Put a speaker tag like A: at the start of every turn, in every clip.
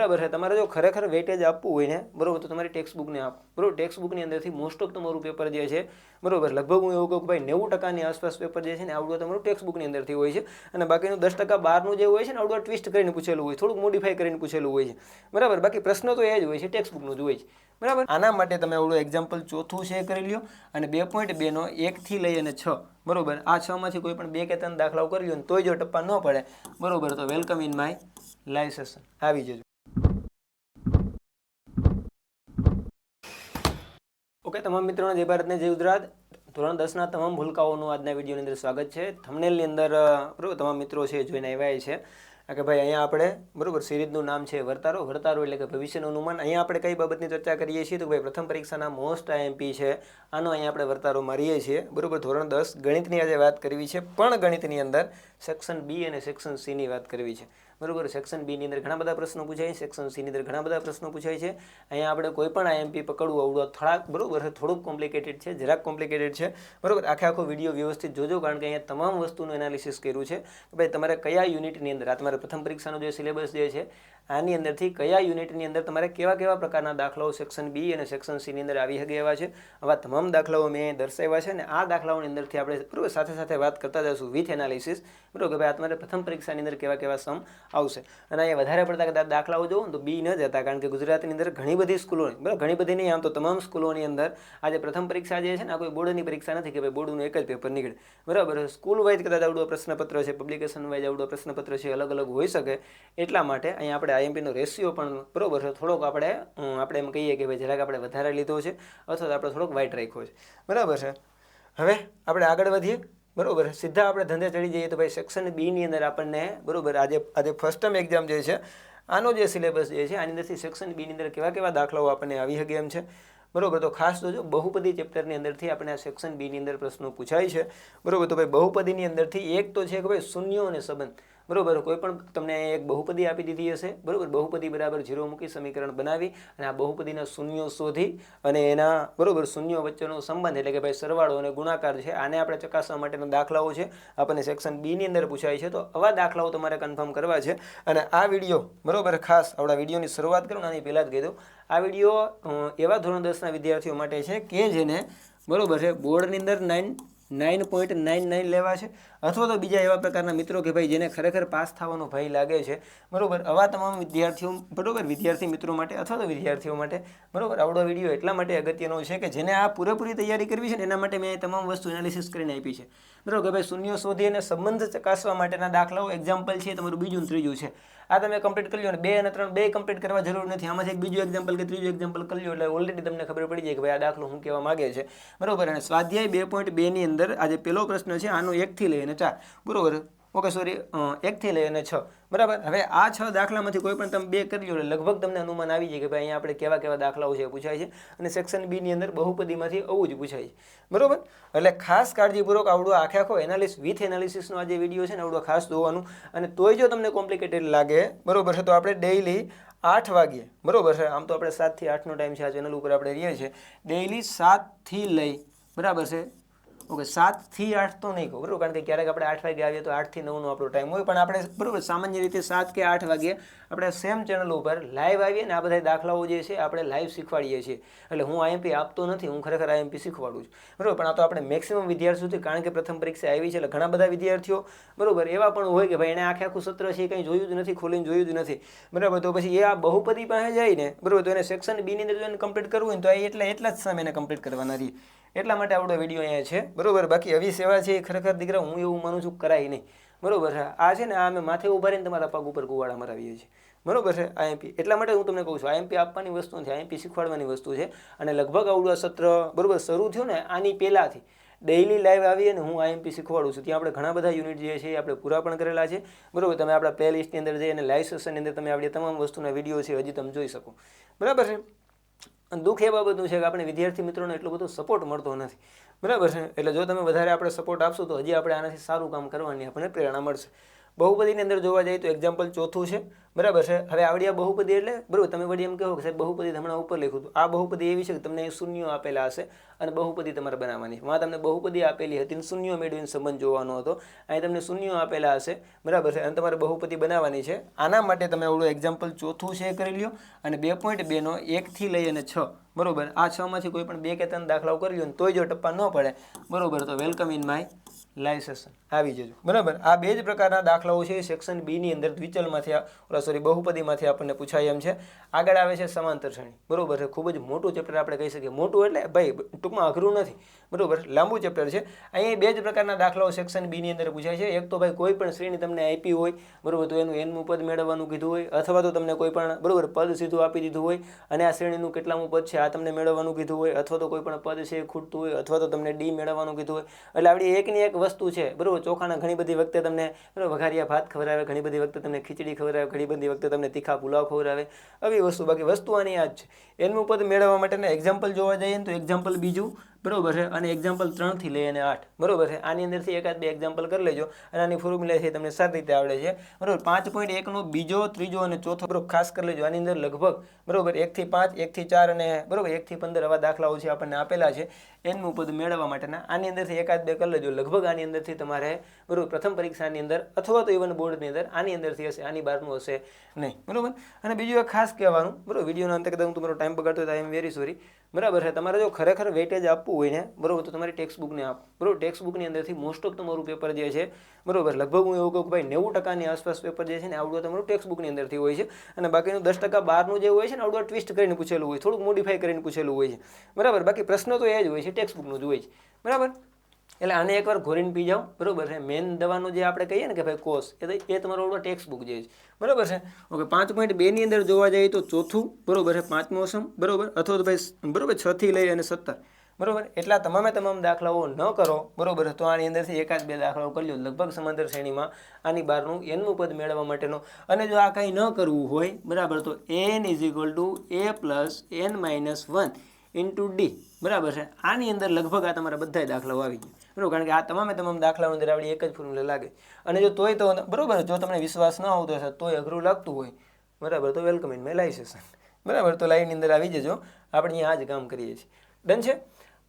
A: बराबर है। તમારે જો ખરેખર વેટેજ આપવું હોય ને બરોબર તો તમારી ટેક્સ્ટ બુકને આપો બરોબર। ટેક્સ્ટ બુકની અંદરથી મોસ્ટ ઓફ તમારું પેપર જે છે બરોબર લગભગ હું એવું કહું કે ભાઈ 90%ની આસપાસ પેપર જે છે ને આવડું તમારું ટેક્સ્ટ બુકની અંદરથી હોય છે અને બાકીનું 10% બહારનું જે હોય છે ને આવડું ટ્વિસ્ટ કરીને પૂછેલું હોય, થોડુંક મોડિફાઈ કરીને પૂછેલું હોય છે બરાબર। બાકી પ્રશ્ન તો એ જ હોય છે, ટેક્સ્ટ બુકનું જ હોય છે બરાબર। આના માટે તમે આવડું એક્ઝામ્પલ ચોથું છે કરી લ્યો અને 2.2 નો 1 થી લઈ અને 6 બરોબર આ 6 માંથી કોઈ પણ 2 કે 3 દાખલાઓ કરી લ્યો તોય જો ટપ્પા ન પડે બરોબર તો welcome in my live session આવી જજો। ओके તમામ મિત્રોને જય ભારત ને જય ગુજરાત। ધોરણ 10ના તમામ ભૂલકાઓનું આજના વિડીયોની અંદર સ્વાગત છે। થંબનેલની અંદર બરોબર તમામ મિત્રો છે જોઈને આવ્યા છે કે ભાઈ અહીંયા આપણે બરોબર સિરીઝનું નામ છે વર્તારો। વર્તારો એટલે કે ભવિષ્યનું અનુમાન। અહીંયા આપણે કઈ બાબતની ચર્ચા કરીએ છીએ તો ભાઈ પ્રથમ પરીક્ષાના મોસ્ટ આઈએમપી છે આનો અહીંયા આપણે વર્તારો મારીએ છીએ બરોબર। ધોરણ 10 ગણિતની આજે વાત કરવી છે પણ ગણિતની અંદર સેક્શન બી અને સેક્શન સીની વાત કરવી છે બરોબર। સેક્શન બીની અંદર ઘણા બધા પ્રશ્નો પૂછાય, સેક્શન સીની અંદર ઘણા બધા પ્રશ્નો પૂછાય છે। અહીંયા આપણે કોઈ પણ આઈએમપી પકડવું આવડું થોડાક બરોબર થોડુંક કોમ્પ્લિકેટેડ છે, જરાક કોમ્પ્લિકેટેડ છે બરોબર। આખો વિડીયો વ્યવસ્થિત જોજો કારણ કે અહીંયા તમામ વસ્તુનું એનાલિસિસ કર્યું છે કે ભાઈ તમારે કયા યુનિટની અંદર આ તમારે પ્રથમ પરીક્ષાનો જે સિલેબસ જે છે આની અંદરથી કયા યુનિટની અંદર તમારે કેવા કેવા પ્રકારના દાખલાઓ સેક્શન બી અને સેક્શન સીની અંદર આવી શકે એવા છે। આવા તમામ દાખલાઓ મેં દર્શાવ્યા છે અને આ દાખલાઓની અંદરથી આપણે બરોબર સાથે સાથે વાત કરતા જઈશું વિથ એનાલિસિસ બરોબર કે ભાઈ આ તમારે પ્રથમ પરીક્ષાની અંદર કેવા કેવા સમ આવશે। અને અહીંયા વધારે પડતા દાખલાઓ જોવો ને તો બી ન જતા કારણ કે ગુજરાતની અંદર ઘણી બધી સ્કૂલોની બરાબર ઘણી બધી નહીં આમ તો તમામ સ્કૂલોની અંદર આજે પ્રથમ પરીક્ષા જે છે ને આ કોઈ બોર્ડની પરીક્ષા નથી કે ભાઈ બોર્ડનું એક જ પેપર નીકળે બરાબર। સ્કૂલ વાઇઝ કદાચ આવડું પ્રશ્નપત્ર છે, પબ્લિકેશન વાઇઝ આવડું પ્રશ્નપત્ર છે, અલગ અલગ હોઈ શકે એટલા માટે અહીંયા આપણે આઈએમપીનો રેશિયો પણ બરોબર છે થોડોક આપણે એમ કહીએ કે ભાઈ જરાક આપણે વધારે લીધો છે અથવા તો આપણે થોડોક વાઇટ રાખ્યો છે બરાબર છે। હવે આપણે આગળ વધીએ બરોબર સીધા આપણે ધંધે ચડી જઈએ તો ભાઈ સેક્શન બીની અંદર આપણને બરોબર આજે ફર્સ્ટ ટર્મ એક્ઝામ જે છે આનો જે સિલેબસ જે છે આની અંદરથી સેક્શન બીની અંદર કેવા કેવા દાખલાઓ આપણને આવી શકે એમ છે બરોબર। તો ખાસ તો જો બહુપદી ચેપ્ટરની અંદરથી આપણે આ સેક્શન બીની અંદર પ્રશ્નો પૂછાય છે બરોબર। તો ભાઈ બહુપદીની અંદરથી એક તો છે કે ભાઈ શૂન્યો અને સંબંધ બરોબર। કોઈ પણ તમને એક બહુપદી આપી દીધી હશે બરોબર, બહુપદી બરાબર 0 મૂકી સમીકરણ બનાવી અને આ બહુપદીના શૂન્યો શોધી અને એના બરોબર શૂન્યો વચ્ચેનો સંબંધ એટલે કે ભાઈ સરવાળો અને ગુણાકાર છે આને આપણે ચકાસવા માટેના દાખલાઓ છે આપણને સેક્શન બીની અંદર પૂછાય છે। તો આવા દાખલાઓ તમારે કન્ફર્મ કરવા છે અને આ વિડીયો બરોબર ખાસ આપણા વિડીયોની શરૂઆત કરું આની પહેલાં જ કીધું આ વિડીયો એવા ધોરણ 10ના વિદ્યાર્થીઓ માટે છે કે જેને બરોબર છે બોર્ડની અંદર 9.99 લેવા છે અથવા તો બીજા એવા પ્રકારના મિત્રો કે ભાઈ જેને ખરેખર પાસ થવાનો ભય લાગે છે બરોબર। આવા તમામ વિદ્યાર્થીઓ બરોબર વિદ્યાર્થી મિત્રો માટે અથવા તો વિદ્યાર્થીઓ માટે બરોબર આવડો વિડીયો એટલા માટે અગત્યનો છે કે જેને આ પૂરેપૂરી તૈયારી કરવી છે ને એના માટે મેં તમામ વસ્તુ એનાલિસિસ કરીને આપી છે બરોબર કે ભાઈ શૂન્યો શોધી અને સંબંધ ચકાસવા માટેના દાખલાઓ એક્ઝામ્પલ છે તમારું બીજું ત્રીજું છે આ તમે કમ્પ્લીટ કરી લો અને 2 અને 3 બે કમ્પ્લીટ કરવા જરૂર નથી આમાંથી એક બીજું એક્ઝામ્પલ કે ત્રીજું એક્ઝામ્પલ કરી લો એટલે ઓલરેડી તમને ખબર પડી જાય કે ભાઈ આ દાખલો હું કહેવા માંગે છે બરોબર। અને સ્વાધ્યાય 2.2 ની અંદર આજે પહેલો પ્રશ્ન છે આનો 1 થી લઈને 4 બરોબર ઓકે સોરી 1 થી લઈને 6 બરાબર। હવે આ 6 દાખલામાંથી કોઈ પણ તમે 2 કરી લો એટલે લગભગ તમને અનુમાન આવી જાય કે ભાઈ અહીંયા આપણે કેવા કેવા દાખલાઓ છે પૂછાય છે અને સેક્શન બી ની અંદર બહુપદીમાંથી આવું જ પૂછાય છે બરોબર। એટલે ખાસ કાળજીપૂર્વક આવડું આખો એનાલિસિસ વિથ એનાલિસિસનો આ જે વિડીયો છે ને આવડો ખાસ જોવાનું અને તોય જો તમને કોમ્પ્લિકેટેડ લાગે બરોબર છે તો આપણે ડેઈલી 8 વાગ્યે બરોબર છે આમ તો આપણે 7 થી 8નો ટાઈમ છે આ ચેનલ ઉપર આપણે રહીએ છીએ ડેઈલી 7 થી લઈ બરાબર છે ઓકે 7 થી 8 તો નહીં કહું બરોબર કારણ કે ક્યારેક આપણે 8 વાગે આવીએ તો 8 થી 9નો આપણો ટાઈમ હોય પણ આપણે બરોબર સામાન્ય રીતે 7 કે 8 વાગે આપણે સેમ ચેનલ ઉપર લાઈવ આવીએ ને આ બધા દાખલાઓ જે છે આપણે લાઈવ શીખવાડીએ છીએ એટલે હું આઈએમપી આપતો નથી, હું ખરેખર આઈએમપી શીખવાડું છું બરોબર। પણ આ તો આપણે મેક્સિમમ વિદ્યાર્થીઓ સુધી કારણ કે પ્રથમ પરીક્ષા આવી છે એટલે ઘણા બધા વિદ્યાર્થીઓ બરોબર એવા પણ હોય કે ભાઈ એને આખું સત્ર છે કંઈ જોયું જ નથી, ખોલીને જોયું જ નથી બરાબર। તો પછી એ આ બહુપદી પાસે જાય ને બરોબર તો એને સેક્શન બીની અંદર જો એને કમ્પ્લીટ કરવું હોય ને તો એટલા જ સમય એને કમ્પ્લીટ કરવાના રહીએ એટલા માટે આવડો વિડીયો અહીંયા છે બરોબર। બાકી આવી સેવા છે એ ખરેખર દીકરા હું એવું માનું છું કરાય નહીં બરોબર છે। આ છે ને આ અમે માથે ઉભા રહીને તમારા પગ ઉપર કુવાડા મરાવીએ છીએ બરોબર છે આઈએમપી એટલા માટે હું તમને કહું છું આઈએમપી આપવાની વસ્તુ નથી, આઈએમપી શીખવાડવાની વસ્તુ છે અને લગભગ આવડું સત્ર બરોબર શરૂ થયું ને આની પહેલાંથી ડેઈલી લાઈવ આવીએ ને હું આઈએમપી શીખવાડું છું ત્યાં આપણે ઘણા બધા યુનિટ જે છે એ આપણે પૂરા પણ કરેલા છે બરોબર। તમે આપણા પ્લે લિસ્ટની અંદર જઈ અને લાઈવ સેશનની અંદર તમે આપણી તમામ વસ્તુના વિડીયો છે હજી તમે જોઈ શકો બરાબર છે। દુઃખ એ બાબતનું છે કે આપણે વિદ્યાર્થી મિત્રોને એટલો બધો સપોર્ટ મળતો નથી બરાબર છે। એટલે જો તમે વધારે આપણે સપોર્ટ આપશો તો હજી આપણે આનાથી સારું કામ કરવાની આપણને પ્રેરણા મળશે બહુપદીની અંદર જોવા જઈએ તો એક્ઝામ્પલ ચોથું છે, બરાબર છે. હવે આવડી આ બહુપદી એટલે બરાબર તમે વળી એમ કહો કે સાહેબ બહુપદી હમણાં ઉપર લખ્યું હતું. આ બહુપદી એવી છે કે તમને શૂન્યો આપેલા હશે અને બહુપદી તમારે બનાવવાની. માં તમને બહુપદી આપેલી હતી, શૂન્યો મેળવીને સંબંધ જોવાનો હતો. અહીં તમને શૂન્યો આપેલા હશે, બરાબર છે, અને તમારે બહુપદી બનાવવાની છે. આના માટે તમે આવડું એક્ઝામ્પલ ચોથું છે કરી લ્યો અને 2.2 નો 1 થી લઈ અને 6, બરોબર, આ 6 માંથી કોઈ પણ 2 કે 3 દાખલાઓ કરી લ્યો તોય જો ટપ્પા ન પડે, બરોબર, તો welcome in my live session આવી જજો, બરાબર. આ બે જ પ્રકારના દાખલાઓ છે સેક્શન બી ની અંદર દ્વિચલમાંથી બહુપદીમાંથી આપણને પૂછાય એમ છે. આગળ આવે છે સમાંતર શ્રેણી, બરોબર છે. ખૂબ જ મોટું ચેપ્ટર આપણે કહી શકીએ. મોટું એટલે ભાઈ ટૂંકમાં અઘરું નથી, બરોબર, લાંબુ ચેપ્ટર છે. અહીં બે જ પ્રકારના દાખલાઓ સેક્શન બી ની અંદર પૂછાય છે. એક તો ભાઈ કોઈ પણ શ્રેણી તમને આપી હોય, બરોબર, તો એનું એનમું પદ મેળવવાનું કીધું હોય, અથવા તો તમને કોઈ પણ બરોબર પદ સીધું આપી દીધું હોય અને આ શ્રેણીનું કેટલામું પદ છે આ તમને મેળવવાનું કીધું હોય, અથવા તો કોઈ પણ પદ છે ખૂટતું હોય, અથવા તો તમને ડી મેળવવાનું કીધું હોય. એટલે આપણી એકની એક વસ્તુ છે, બરોબર. ચોખાના ઘણી બધી વખતે તમને બરોબર વઘારિયા ભાત ખવડાવે, ઘણી બધી વખતે તમને ખીચડી ખવડાવે, ઘણી બધી વખતે તમને તીખા પુલાવ ખવડાવે, આવી વસ્તુ. બાકી વસ્તુ આની આ જ છે. એનું પદ મેળવવા માટેના એક્ઝામ્પલ જોવા જઈએ ને તો એક્ઝામ્પલ બીજું, બરોબર છે, અને એક્ઝામ્પલ 3 થી લઈ અને 8, બરોબર છે. આની અંદરથી એકાદ બે એક્ઝામ્પલ કરી લેજો અને આની ફોર્મ્યુલા છે તમને સારી રીતે આવડે છે, બરોબર. 5.1 નો બીજો, ત્રીજો અને ચોથો બરોબર ખાસ કરી લેજો. આની અંદર લગભગ બરોબર 1 થી 5, 1 થી 4 અને બરોબર 1 થી 15 આવા દાખલાઓ છે આપણને આપેલા છે એનું પદ મેળવવા માટેના. આની અંદરથી એકાદ બે કરી લેજો. લગભગ આની અંદરથી તમારે બરોબર પ્રથમ પરીક્ષાની અંદર અથવા તો ઇવન બોર્ડની અંદર આની અંદરથી હશે, આની બહારનું હશે નહીં, બરોબર. અને બીજું એક ખાસ કહેવાનું, બરોબર, વિડીયોના અંતે કદાચ હું તમારો ટાઈમ બગાડતો તો આઈ એમ વેરી સોરી, બરાબર છે. તમારે જો ખરેખર વેટેજ આપવું હોય ને, બરોબર, તો તમારી ટેક્સ્ટ બુકને આપો, બરોબર. ટેક્સ્ટ બુકની અંદરથી મોસ્ટ ઓફ તમારું પેપર જે છે, બરોબર, લગભગ હું એવું કહું કે ભાઈ 90% આસપાસ પેપર જે છે ને આવડું તમારું ટેક્સ્ટ બુકની અંદરથી હોય છે અને બાકીનું 10% બહારનું જે હોય છે ને આવડું ટ્વિસ્ટ કરીને પૂછેલું હોય, થોડુંક મોડિફાઈ કરીને પૂછેલું હોય છે, બરાબર. બાકી પ્રશ્ન તો એ જ હોય છે, ટેક્સ્ટ બુકનું જ હોય છે, બરાબર. એટલે આને એકવાર ઘોરીને પી જાઓ, બરોબર છે. મેન દવાનું જે આપણે કહીએ ને કે ભાઈ કોર્સ એ તમારો ટેક્સ્ટ બુક જે છે, બરોબર છે. ઓકે, 5.2 ની અંદર જોવા જઈએ તો ચોથું, બરોબર છે, પાંચમો સમ, બરોબર, અથવા તો ભાઈ બરોબર 6 થી લઈ અને 17, બરોબર. એટલા તમામ દાખલાઓ ન કરો, બરોબર, તો આની અંદરથી એકાદ બે દાખલાઓ કરી લો. લગભગ સમાંતર શ્રેણીમાં આની બહારનું એનનું પદ મેળવવા માટેનો. અને જો આ કંઈ ન કરવું હોય, બરાબર, તો n = a + n - 1 × d, બરાબર છે. આની અંદર લગભગ આ તમારા બધા દાખલાઓ આવી ગયા, બરોબર. કારણ કે આ તમામ દાખલાઓ અંદર આપણી એક જ ફોર્મ્યુલા લાગે. અને જો તોય તો બરોબર, જો તમને વિશ્વાસ ન આવતો હશે, તોય અઘરું લાગતું હોય, બરાબર, તો welcome in my live session, બરાબર. તો લાઈવની અંદર આવી જજો, આપણે અહીંયા આ જ કામ કરીએ છીએ. ડન છે.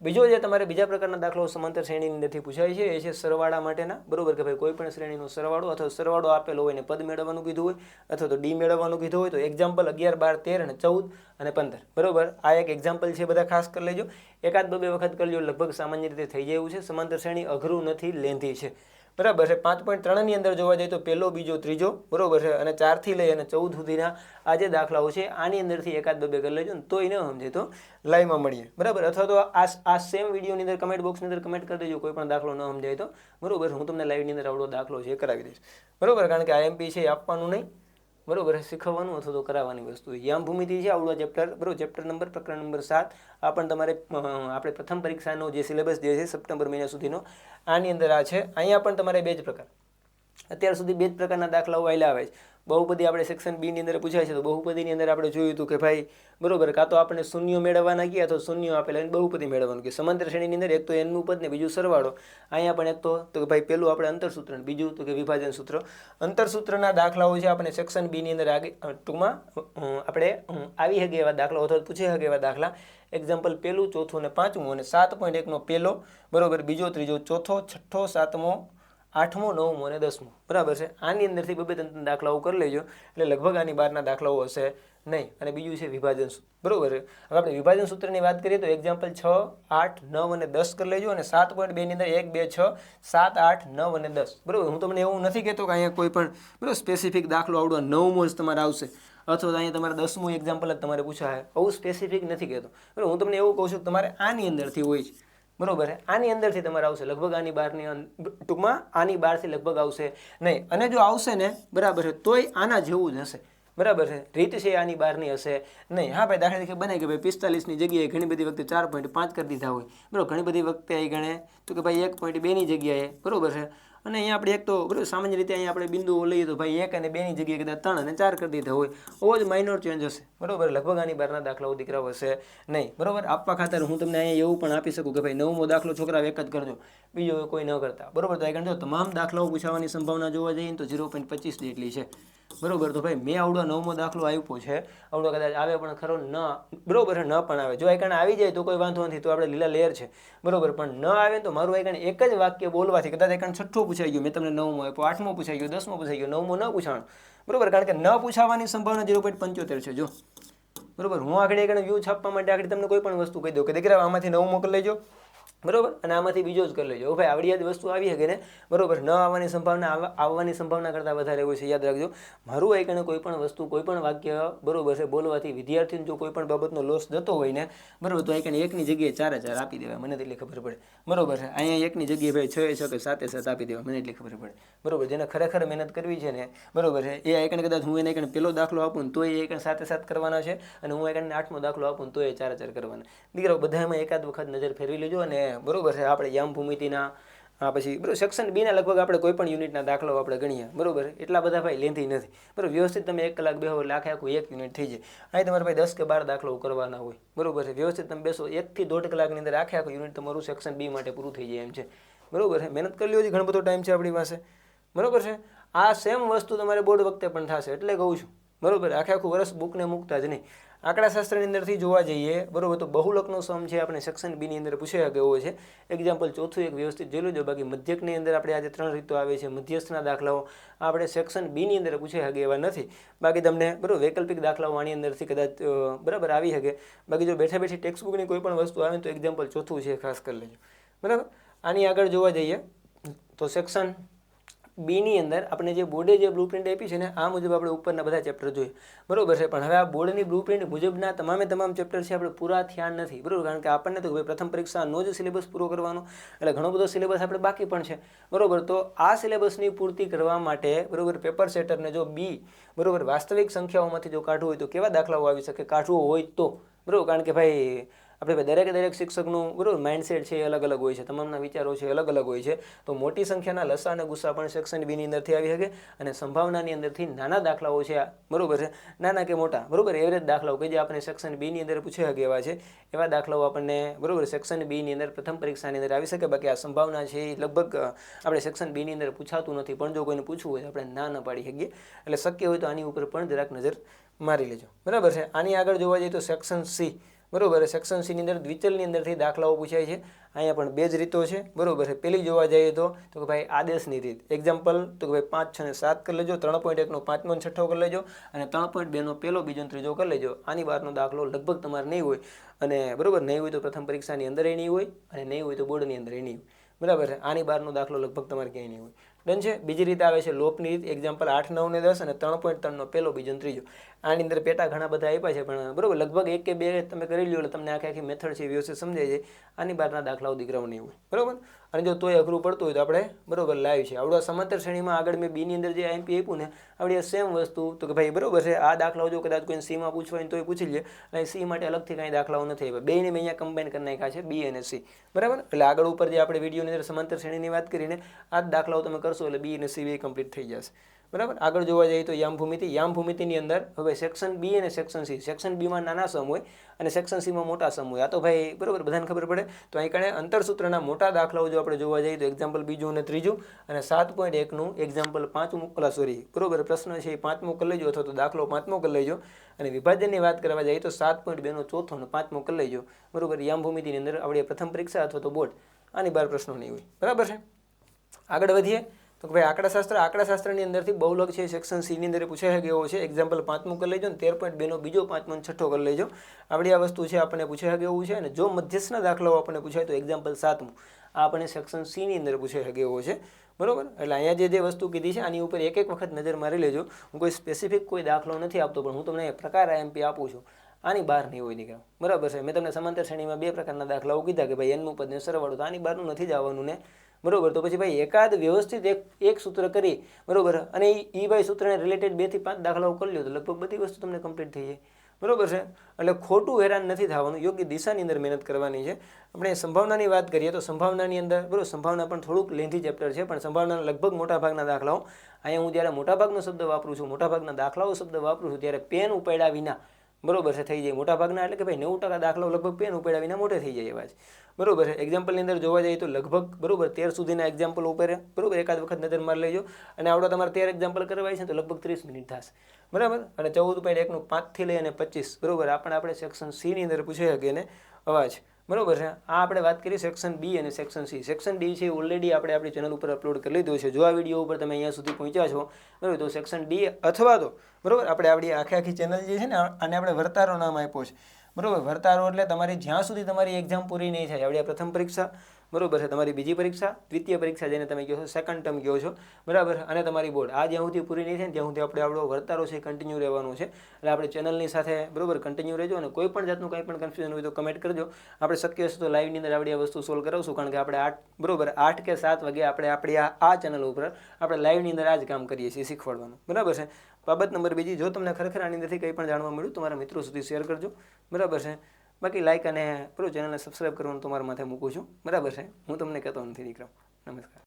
A: બીજો જે તમારે બીજા પ્રકારના દાખલાઓ સમાંતર શ્રેણીની અંદરથી પૂછાય છે એ છે સરવાળા માટેના, બરોબર, કે ભાઈ કોઈ પણ શ્રેણીનો સરવાળો અથવા સરવાળો આપેલો હોય ને પદ મેળવવાનું કીધું હોય અથવા તો ડી મેળવવાનું કીધું હોય તો એક્ઝામ્પલ 11, 12, 13 અને 14 અને 15, બરોબર. આ એક એક્ઝામ્પલ છે, બધા ખાસ કરી લેજો. એકાદ બે વખત કરી લો, લગભગ સામાન્ય રીતે થઈ જાય એવું છે. સમાંતર શ્રેણી અઘરું નથી, લેન્ધી છે, બરાબર છે. 5.3 ની અંદર જોવા જઈએ તો પહેલો, બીજો, ત્રીજો, બરોબર છે, અને 4 થી લઈ અને 14 સુધીના આ જે દાખલાઓ છે આની અંદરથી એકાદ બે કરી લેજો ને તોય ન સમજે તો લાઈવમાં મળીએ, બરાબર. અથવા તો આ સેમ વિડીયોની અંદર કમેન્ટ બોક્સની અંદર કમેન્ટ કરી દેજો કોઈ પણ દાખલો ન સમજાય તો, બરોબર. હું તમને લાઈવની અંદર આવડો દાખલો છે એ કરાવી દઈશ, બરોબર. કારણ કે IMP છે એ આપવાનું નહીં, બરોબર, શીખવવાનું અથવા તો કરાવવાની વસ્તુ. યામ ભૂમિતિ છે આવડો ચેપ્ટર, બરોબર, ચેપ્ટર નંબર પ્રકરણ નંબર 7. આ પણ તમારે આપણે પ્રથમ પરીક્ષાનો જે સિલેબસ જે છે સપ્ટેમ્બર મહિના સુધીનો આની અંદર આ છે. અહીંયા પણ તમારે બે જ પ્રકાર, અત્યાર સુધી બે જ પ્રકારના દાખલાઓ આવેલા આવે છે. બહુપદી આપણે સેક્શન બી ની અંદર પૂછાય છે તો બહુપદીની અંદર આપણે જોયું હતું કે ભાઈ બરોબર કાં તો આપણે શૂન્યો મેળવવાના ગયા તો શૂન્યો આપેલા બહુપદી મેળવવાનું કે સમાંતર શ્રેણીની અંદર એક તો એનનું પદ ને બીજું સરવાળો. અહીંયા પણ એક તો કે ભાઈ પેલું આપણે અંતરસૂત્ર, બીજું તો કે વિભાજન સૂત્ર. અંતરસૂત્રના દાખલાઓ છે આપણે સેક્શન બી ની અંદર ટૂંકમાં આપણે આવી શકે એવા દાખલા અથવા પૂછી શકે એવા દાખલા. એક્ઝામ્પલ પહેલું, ચોથું અને પાંચમું અને 7.1 નો પહેલો, બરોબર, બીજો, ત્રીજો, ચોથો, છઠ્ઠો, સાતમો, 8મો, 9મો અને 10મો, બરાબર છે. આની અંદરથી બે ત્રણ દાખલાઓ કરી લેજો એટલે લગભગ આની બહારના દાખલાઓ હશે નહીં. અને બીજું છે વિભાજન સૂત્ર, બરોબર. હવે આપણે વિભાજન સૂત્રની વાત કરીએ તો એક્ઝામ્પલ 6, 8, 9 અને 10 કરી લેજો. અને 7.2 ની અંદર 1, 2, 6, 7, 8, 9 અને 10, બરોબર. હું તમને એવું નથી કહેતો કે અહીંયા કોઈ પણ બરોબર સ્પેસિફિક દાખલો આવડો 9મો જ તમારે આવશે અથવા તો અહીંયા તમારે 10મું એક્ઝામ્પલ જ તમારે પૂછાય, આવું સ્પેસિફિક નથી કહેતો, બરોબર. હું તમને એવું કહું છું કે તમારે આની અંદરથી હોય છે, બરોબર છે. આની અંદરથી તમારે આવશે, લગભગ આની બહારની ટૂંકમાં આની બહારથી લગભગ આવશે નહીં. અને જો આવશે ને, બરાબર છે, તોય આના જેવું જ હશે, બરાબર છે. રીત છે આની બહારની હશે નહીં. હા ભાઈ, દાખલા તરીકે બને કે ભાઈ 45ની જગ્યાએ ઘણી બધી વખતે 4.5 કરી દીધા હોય, બરાબર. ઘણી બધી વખતે અહીં ગણે તો કે ભાઈ 1.2 ની જગ્યાએ, બરોબર છે, અને અહીંયા આપણે એક તો બરાબર સામાન્ય રીતે અહીંયા આપણે બિંદુઓ લઈએ તો ભાઈ 1 અને 2ની જગ્યાએ કદાચ 3 અને 4 કરી દીધા હોય, બહુ જ માઇનોર ચેન્જ હશે બરાબર. લગભગ આની બહારના દાખલાઓ દીકરાઓ હશે નહીં બરાબર. આપવા ખાતર હું તમને અહીંયા એવું પણ આપી શકું કે ભાઈ 9મો દાખલો છોકરાઓ એક જ કરજો, બીજો કોઈ ન કરતા બરાબર. તો આગળ જો તમામ દાખલાઓ પૂછાવાની સંભાવના જોવા જઈએ તો 0.25 જેટલી છે બરાબર. તો ભાઈ મેં આવડો 9મો દાખલો આપ્યો છે, આવડો કદાચ આવે પણ ખરો ન બરાબર ન પણ આવે. જો આઈકણ આવી જાય તો કોઈ વાંધો નથી, તો આપણે લીલા લેયર છે બરાબર. પણ ન આવે તો મારું આઈકણ એક જ વાક્ય બોલવાથી કદાચ આઈકણ 6થો પૂછાઈ ગયો, મેં તમને 9મો આપ્યો, 8મો પૂછાઈ ગયો, 10મો પૂછાઈ ગયો, 9મો ન પૂછાણો બરાબર. કારણ કે ન પૂછાવાની સંભાવના 0.75 છે. જો બરાબર, હું આગળ એક વ્યૂ છાપવા માટે આગળ તમને કોઈ પણ વસ્તુ કહી દઉં કે દીકરા આમાંથી 9મો કરી લેજો બરાબર, અને આમાંથી બીજો જ કરી લેજો. ભાઈ આવડી યાદ વસ્તુ આવી શકે ને બરાબર. ન આવવાની સંભાવના આવવાની સંભાવના કરતાં વધારે હોય છે, યાદ રાખજો. મારું આઈકણે કોઈ પણ વસ્તુ કોઈ પણ વાક્ય બરાબર છે બોલવાથી વિદ્યાર્થીને જો કોઈ પણ બાબતનો લોસ જતો હોય ને બરાબર, તો આઈકણે 1ની જગ્યાએ 4 આપી દેવાય, મને એટલી ખબર પડે બરાબર છે. અહીંયા 1ની જગ્યાએ ભાઈ 6 7 આપી દેવાય, મને એટલી ખબર પડે બરાબર. જેને ખરેખર મહેનત કરવી છે ને બરાબર છે, એ આઈકણ કદાચ હું એને આઈકણ પહેલો દાખલો આપું ને તો એ આઈકણ 7 કરવાના છે, અને હું આઈકણને 8મો દાખલો આપું ને તો એ 4 કરવાના. દીકરાઓ બધામાં એકાદ વખત નજર ફેરવી લેજો. અને બરાબર છે આપણે યામ ભૂમિતિના પછી બરાબર સેક્શન બીના લગભગ આપણે કોઈ પણ યુનિટના દાખલાઓ આપણે ગણીએ બરાબર, એટલા બધા ભાઈ લેન્થી નથી બરાબર. વ્યવસ્થિત તમે 1 કલાક બેહો એટલે આખું 1 યુનિટ થઈ જાય. અહીં તમારે ભાઈ 10 કે 12 દાખલાઓ કરવાના હોય બરાબર છે. વ્યવસ્થિત તમે બેસો 1 થી 1.5 કલાકની અંદર આખું યુનિટ તમારું સેક્શન બી માટે પૂરું થઈ જાય એમ છે બરાબર છે. મહેનત કરી લ્યો, ઘણો બધો ટાઈમ છે આપણી પાસે બરાબર છે. આ સેમ વસ્તુ તમારે બોર્ડ વખતે પણ થશે, એટલે કહું છું બરાબર. આખું વર્ષ બુકને મૂકતા જ નહીં. આંકડાશાસ્ત્રની અંદરથી જોવા જઈએ બરાબર, તો બહુલકનો સમ છે આપણે સેક્શન બીની અંદર પૂછાઈ ગયો છે. એક્ઝામ્પલ ચોથું એક વ્યવસ્થિત જોઈ લેજો. બાકી મધ્યકની અંદર આપણે આજે 3 રીતો આવે છે, મધ્યસ્થના દાખલાઓ આપણે સેક્શન બીની અંદર પૂછાઈ શકે એવા નથી. બાકી તમને બરાબર વૈકલ્પિક દાખલાઓ આની અંદરથી કદાચ બરાબર આવી શકે. બાકી જો બેઠા બેઠી ટેક્સ્ટ બુકની કોઈ પણ વસ્તુ આવે તો એક્ઝામ્પલ ચોથું છે, ખાસ કરી લેજો બરાબર. આની આગળ જોવા જઈએ તો સેક્શન બીની અંદર આપણે જે બોર્ડે જે બ્લુપ્રિન્ટ આપી છે ને આ મુજબ આપણે ઉપરના બધા ચેપ્ટર જોઈએ બરાબર છે. પણ હવે આ બોર્ડની બ્લુપ્રિન્ટ મુજબના તમામ ચેપ્ટર છે આપણે પૂરા થયા નથી બરાબર. કારણ કે આપણને તો ભાઈ પ્રથમ પરીક્ષાનો જ સિલેબસ પૂરો કરવાનો, એટલે ઘણો બધો સિલેબસ આપણે બાકી પણ છે બરાબર. તો આ સિલેબસની પૂર્તિ કરવા માટે બરાબર પેપર સેટરને જો બી બરાબર વાસ્તવિક સંખ્યાઓમાંથી જો કાઢવું હોય તો કેવા દાખલાઓ આવી શકે, કાઢવું હોય તો બરાબર. કારણ કે ભાઈ આપણે દરેક શિક્ષકનું બરાબર માઇન્ડસેટ છે એ અલગ અલગ હોય છે, તમામના વિચારો છે અલગ અલગ હોય છે. તો મોટી સંખ્યાના લસા અને ગુસ્સા પણ સેક્શન બીની અંદરથી આવી શકે, અને સંભાવનાની અંદરથી નાના દાખલાઓ છે બરાબર છે, નાના કે મોટા બરાબર એવરેજ દાખલાઓ કે જે આપણે સેક્શન બીની અંદર પૂછી શકે એવા છે, એવા દાખલાઓ આપણને બરાબર સેક્શન બીની અંદર પ્રથમ પરીક્ષાની અંદર આવી શકે. બાકી આ સંભાવના છે એ લગભગ આપણે સેક્શન બીની અંદર પૂછાતું નથી, પણ જો કોઈને પૂછવું હોય તો આપણે ના પાડી શકીએ. એટલે શક્ય હોય તો આની ઉપર પણ જરાક નજર મારી લેજો બરાબર છે. આની આગળ જોવા જઈએ તો સેક્શન સી બરાબર, સેક્શન સીની અંદર દ્વિચલની અંદરથી દાખલાઓ પૂછાય છે. અહીંયા પણ 2 જ રીતો છે બરાબર છે. પહેલી જોવા જઈએ તો કે ભાઈ આદેશની રીત, એક્ઝામ્પલ તો કે ભાઈ 5, 6 અને 7 કરી લેજો, 3.1નો 5મો અને 6ઠ્ઠો કરી લેજો, અને 3.2નો પહેલો, બીજો અને ત્રીજો કરી લેજો. આની બહારનો દાખલો લગભગ તમારે નહીં હોય, અને બરાબર નહીં હોય તો પ્રથમ પરીક્ષાની અંદર નહીં હોય, અને નહીં હોય તો બોર્ડની અંદર નહીં હોય બરાબર છે. આની બહારનો દાખલો લગભગ તમારે ક્યાંય નહીં હોય. ડન છે. બીજી રીતે આવે છે લોપની રીત, એક્ઝામ્પલ 8, 9 ને 10 અને 3.3નો પહેલો, બીજો અને ત્રીજો. આની અંદર પેટા ઘણા બધા આપ્યા છે, પણ બરાબર લગભગ 1 કે 2 તમે કરી લો એટલે તમને આખી મેથડ છે વ્યવસ્થિત સમજાય જાય. આની બહારના દાખલાઓ દીકરાઓ નહીં હોય બરાબર. અને જો તોય અઘરું પડતું હોય તો આપણે બરાબર લાઈવ છે આવડો સમાંતર શ્રેણીમાં આગળ મેં બીની અંદર જે આઈએમપી આપ્યું ને આવડી સેમ વસ્તુ તો કે ભાઈ બરાબર છે. આ દાખલાઓ જો કદાચ કોઈને સીમાં પૂછવા હોય તો એ પૂછી લે, એટલે સી માટે અલગથી કાંઈ દાખલાઓ નથી આપ્યા. બેને મેં અહીંયા કમ્બાઈન કરી નાખ્યા છે, બી અને સી બરાબર. એટલે આગળ ઉપર જે આપણે વિડીયોની અંદર સમાંતર શ્રેણીની વાત કરીને આ જ દાખલાઓ તમે કરશો એટલે બી અને સી બે કમ્પ્લીટ થઈ જશે બરાબર. આગળ જોવા જઈએ તો યામ ભૂમિતિની અંદર હવે સેક્શન બી અને સેક્શન સી, સેક્શન બીમાં નાના સમ હોય અને સેક્શન સીમાં મોટા સમ હોય. આ તો ભાઈ બરાબર બધાને ખબર પડે. તો અહીં કણે અંતરસૂત્રના મોટા દાખલાઓ જો આપણે જોવા જઈએ તો એક્ઝામ્પલ બીજું અને ત્રીજું, અને 7.1નું એક્ઝામ્પલ 5મું બરાબર પ્રશ્ન છે એ 5મો કરી લેજો, અથવા તો દાખલો 5મો કરી લેજો. અને વિભાજનની વાત કરવા જઈએ તો 7.2નો ચોથો અને 5મો કરી લેજો બરાબર. યામ ભૂમિતિની અંદર આપણે પ્રથમ પરીક્ષા અથવા તો બોર્ડ આની 12 પ્રશ્નો નહીં હોય બરાબર છે. આગળ વધીએ તો કે ભાઈ આંકડાશાસ્ત્રની અંદરથી બહુલક છે સેક્શન સીની અંદર પૂછાઈ શકે એવો છે. એક્ઝામ્પલ 5મું કરી લેજો, 13.2નો બીજો, 5મો અને 6ઠ્ઠો કરી લેજો. આવડી આ વસ્તુ છે આપણને પૂછાઈ શકે એવું છે. અને જો મધ્યસ્થના દાખલાઓ આપણને પૂછાય તો એક્ઝામ્પલ 7મું આ આપણને સેક્શન સીની અંદર પૂછાઈ શકે એવો છે બરાબર. એટલે અહીંયા જે વસ્તુ કીધી છે આની ઉપર એક વખત નજર મારી લેજો. હું કોઈ સ્પેસિફિક કોઈ દાખલો નથી આપતો, પણ હું તમને પ્રકાર આઈએમપી આપું છું. આની બહાર નહીં હોય દીકરા બરાબર છે. મેં તમને સમાંતર શ્રેણીમાં 2 પ્રકારના દાખલાઓ કીધા કે ભાઈ એનનું પદ ને સરવાળો, તો આની બહારનું નથી જ આવવાનું ને બરોબર. તો પછી ભાઈ એકાદ વ્યવસ્થિત એક સૂત્ર કરી, બરોબર, અને એ ભાઈ સૂત્રને રિલેટેડ 2 થી 5 દાખલાઓ કરી લ્યો તો લગભગ બધી વસ્તુ તમને કમ્પ્લીટ થઈ જાય, બરોબર છે. એટલે ખોટું હેરાન નથી થવાનું, યોગ્ય દિશાની અંદર મહેનત કરવાની છે. આપણે સંભાવનાની વાત કરીએ તો સંભાવનાની અંદર, બરોબર, સંભાવના પણ થોડુંક લેન્ધી ચેપ્ટર છે, પણ સંભાવનાના લગભગ મોટાભાગના દાખલાઓ, અહીંયા હું જ્યારે મોટાભાગનો શબ્દ વાપરું છું, મોટાભાગના દાખલાઓ શબ્દ વાપરું છું, ત્યારે પેન ઉપાડ્યા વિના, બરોબર છે, થઈ જાય. મોટાભાગના એટલે કે ભાઈ 90% દાખલાઓ લગભગ પેન ઉપાડ્યા વિના મોટે થઈ જાય એવા છે, બરોબર છે. એક્ઝામ્પલની અંદર જોવા જઈએ તો લગભગ, બરોબર, 13 સુધીના એક્ઝામ્પલ ઉપર, બરોબર, એકાદ વખત નજર મારી લેજો. અને આવડો તમારે 13 એક્ઝામ્પલ કરવાય છે તો લગભગ 30 મિનિટ થશે, બરાબર. અને 14.1નું 5 થી લઈ અને 25, બરોબર, આપણે સેક્શન સી ની અંદર પૂછી શકીએ ને અવાજ, બરોબર છે. આ આપણે વાત કરી સેક્શન બી અને સેક્શન સી. સેક્શન ડી છે ઓલરેડી આપણે આપણી ચેનલ ઉપર અપલોડ કરી લીધું છે. જો આ વિડીયો ઉપર તમે અહીંયા સુધી પહોંચ્યા છો, બરોબર, તો સેક્શન ડી અથવા તો, બરોબર, આપણે આપણી આખી ચેનલ જે છે ને આને આપણે વર્તારો નામ આપ્યો છે, બરોબર. વર્તારો એટલે તમારી જ્યાં સુધી તમારી એક્ઝામ પૂરી નહીં થાય, આપણી પ્રથમ પરીક્ષા, બરોબર છે, તમારી બીજી પરીક્ષા, દ્વિતીય પરીક્ષા જેને તમે કહો છો, સેકન્ડ ટર્મ કહો છો, બરાબર, અને તમારી બોર્ડ, આ જ્યાં સુધી પૂરી નહીં થાય ત્યાં સુધી આપણે આપણો વર્તારો છે કન્ટિન્યુ રહેવાનું છે. એટલે આપણે ચેનલની સાથે, બરોબર, કન્ટિન્યુ રહેજો. અને કોઈ પણ જાતનું કંઈ પણ કન્ફ્યુઝન હોય તો કમેન્ટ કરજો. આપણે શક્ય હશે તો લાઈવની અંદર આપણી આ વસ્તુ સોલ્વ કરાવશું, કારણ કે આપણે 8 કે 7 વાગે આપણે આપણી આ ચેનલ ઉપર આપણે લાઈવની અંદર આ જ કામ કરીએ છીએ, શીખવાડવાનું, બરાબર છે. બાબત નંબર બીજી, જો તમને ખરેખર આની અંદરથી કંઈ પણ જાણવા મળ્યું તો મારા મિત્રો સુધી શેર કરજો, બરાબર છે. બાકી લાઈક અને ચેનલને સબસ્ક્રાઈબ કરવાનું તમારા માથે મૂકું છું, બરાબર છે. હું તમને કહેતો નથી દીકરા. નમસ્કાર.